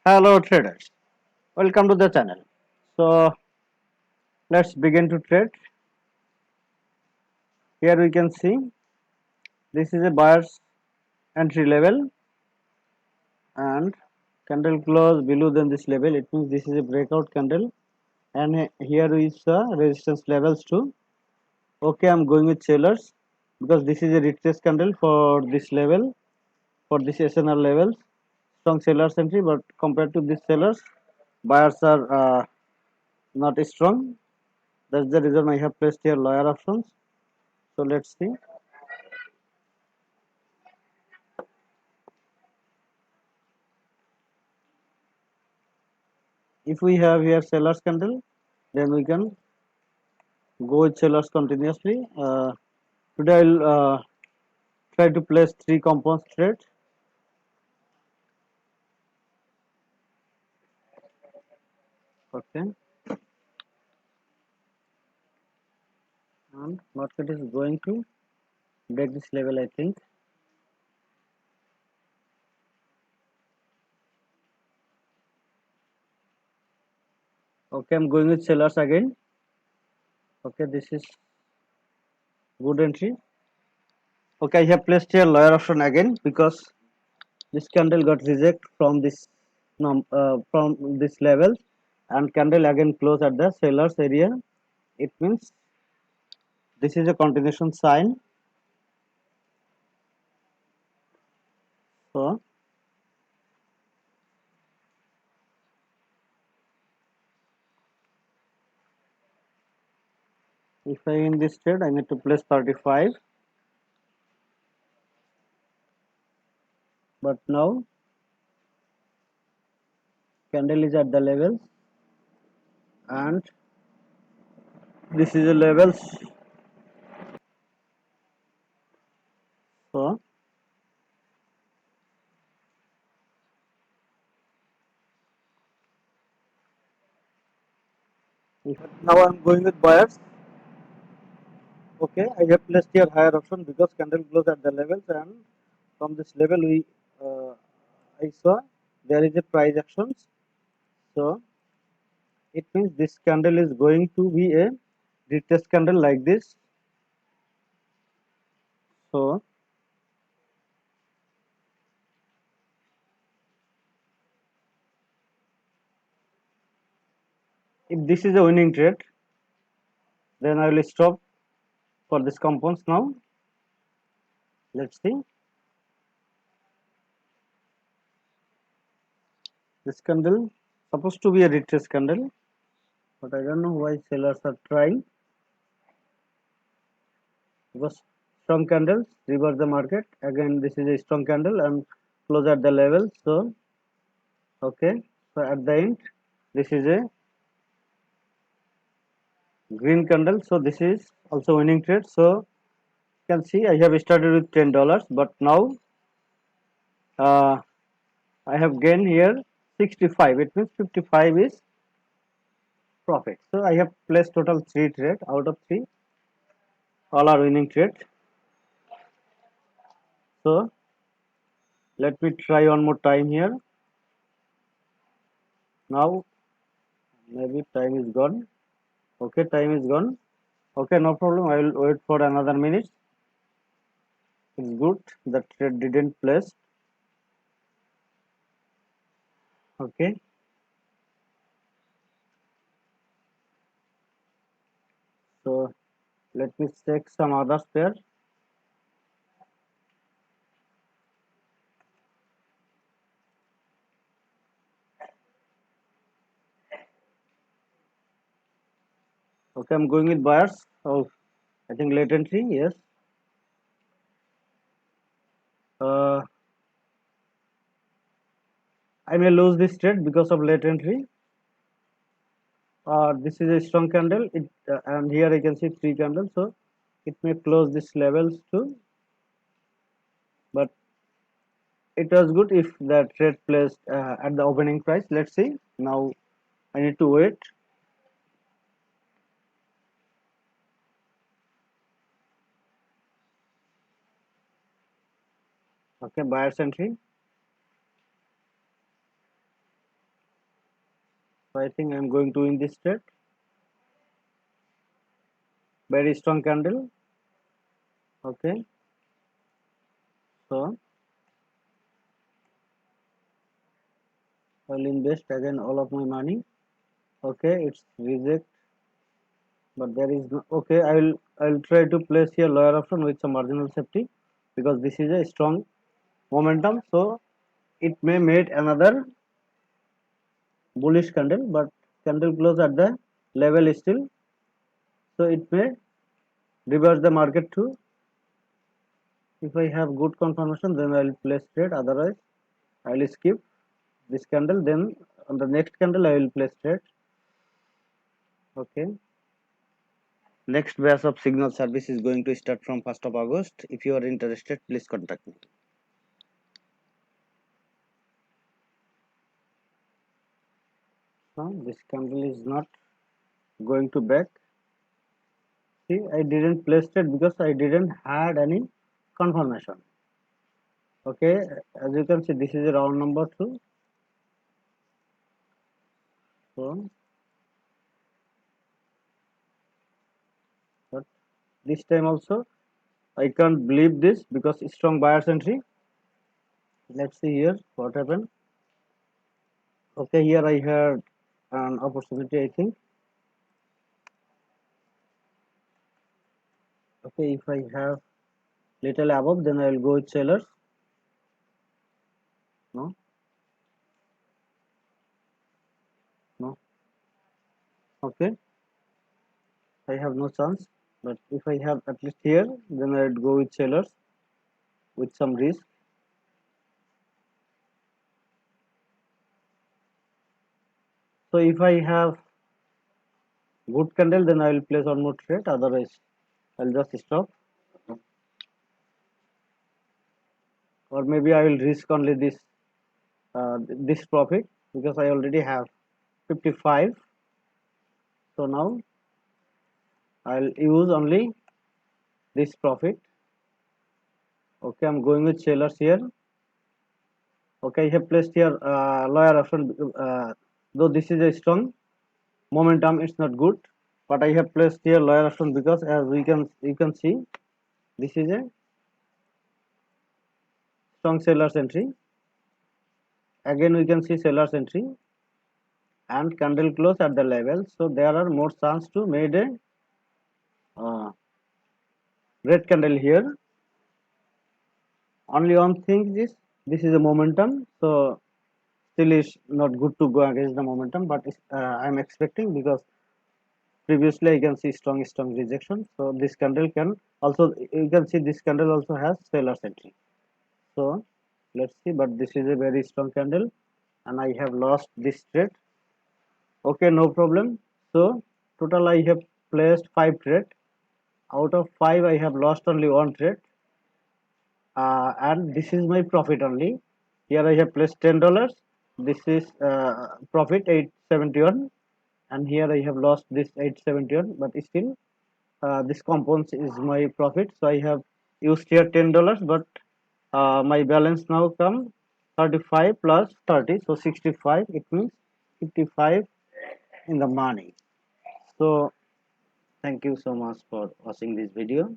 Hello traders, welcome to the channel. So let's begin to trade. Here we can see this is a buyer's entry level and candle close below than this level. It means this is a breakout candle and here is resistance levels too. Okay, I'm going with sellers because this is a retrace candle for this level, for this SNR levels. Strong sellers entry, but compared to these sellers, buyers are not strong. That's the reason I have placed here lower options. So let's see. If we have here sellers candle, then we can go with sellers continuously. Today I'll try to place three compounds trade. Okay, and market is going to break this level, I think. Okay, I'm going with sellers again. Okay, this is good entry. Okay, I have placed here lower option again because this candle got reject from this from this level, and candle again close at the sellers area. It means this is a continuation sign. So if I in this trade, I need to place 35. But now candle is at the levels, and this is the levels. So if now I'm going with buyers. Okay, I have placed here higher option because candle close at the levels, and from this level we I saw there is a price actions. So it means this candle is going to be a retest candle like this. So if this is a winning trade, then I will stop for this compounds now. Let's see. This candle supposed to be a retrace candle, but I don't know why sellers are trying, because strong candles reverse the market. Again, this is a strong candle and close at the level. So okay, so at the end, this is a green candle. So this is also winning trade. So you can see I have started with $10, but now uh, I have gained here 65. It means 55 is profit. So I have placed total three trade out of three. All are winning trade. So let me try one more time here. Now maybe time is gone. Okay, time is gone. Okay, no problem. I will wait for another minute. It's good the trade didn't place. Okay, so let me check some other pair. Okay, I'm going with buyers. Oh, I think late entry. Yes. Uh, I may lose this trade because of late entry. This is a strong candle. And here I can see three candles. So it may close this levels too. But it was good if the trade placed at the opening price. Let's see. Now I need to wait. Okay, buyer's entry. So I think I'm going to win this trade. Very strong candle. Okay, so I'll invest again all of my money. Okay, it's reject, but there is no, okay. I'll try to place here lower option with some marginal safety because this is a strong momentum. So it may make another bullish candle, but candle close at the level is still, so it may reverse the market too. If I have good confirmation, then I'll place trade. Otherwise, I'll skip this candle. Then on the next candle, I will place trade. Okay. Next batch of signal service is going to start from 1st of August. If you are interested, please contact me. So this candle is not going to back. See, I didn't place it because I didn't had any confirmation. Okay, as you can see, this is a round number 2. So, but this time also, I can't believe this because strong buyer's entry. Let's see here what happened. Okay, here I had an opportunity, I think. Okay, if I have little above, then I will go with sellers. No, no. Okay, I have no chance. But if I have at least here, then I would go with sellers with some risk. So if I have good candle, then I will place one more trade. Otherwise, I'll just stop. Or maybe I will risk only this profit because I already have 55. So now I'll use only this profit. Okay, I'm going with sellers here. Okay, I have placed here lower option. Though this is a strong momentum, it's not good. But I have placed here lower option because as you can see, this is a strong sellers entry. Again, we can see sellers entry and candle close at the level. So there are more chance to made a uh, red candle here. Only one thing is this is a momentum. So still is not good to go against the momentum, but I'm expecting because previously I can see strong rejection. So this candle can also, you can see this candle also has sellers entry. So let's see, but this is a very strong candle and I have lost this trade. Okay, no problem. So total I have placed 5 trade. Out of 5 I have lost only 1 trade, and this is my profit only. Here I have placed $10. This is profit 871, and here I have lost this 871, but still this compounds is my profit. So I have used here $10, but my balance now come 35 plus 30, so 65. It means 55 in the money. So thank you so much for watching this video.